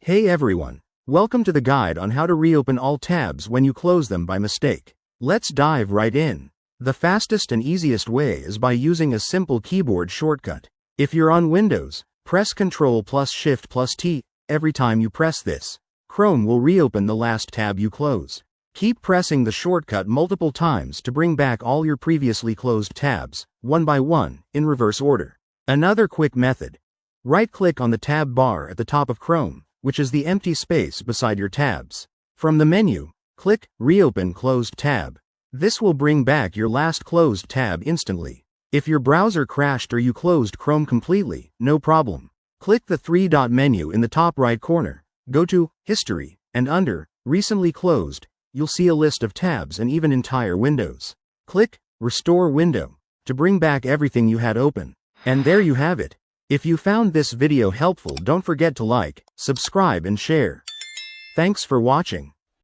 Hey everyone, welcome to the guide on how to reopen all tabs when you close them by mistake. Let's dive right in. The fastest and easiest way is by using a simple keyboard shortcut. If you're on Windows, press Ctrl plus Shift plus T. Every time you press this, Chrome will reopen the last tab you close. Keep pressing the shortcut multiple times to bring back all your previously closed tabs, one by one, in reverse order. Another quick method. Right-click on the tab bar at the top of Chrome, which is the empty space beside your tabs. From the menu, click Reopen Closed Tab. This will bring back your last closed tab instantly. If your browser crashed or you closed Chrome completely, no problem. Click the three-dot menu in the top right corner, go to History, and under Recently Closed, you'll see a list of tabs and even entire windows. Click Restore Window to bring back everything you had open. And there you have it. If you found this video helpful, don't forget to like, subscribe and share. Thanks for watching.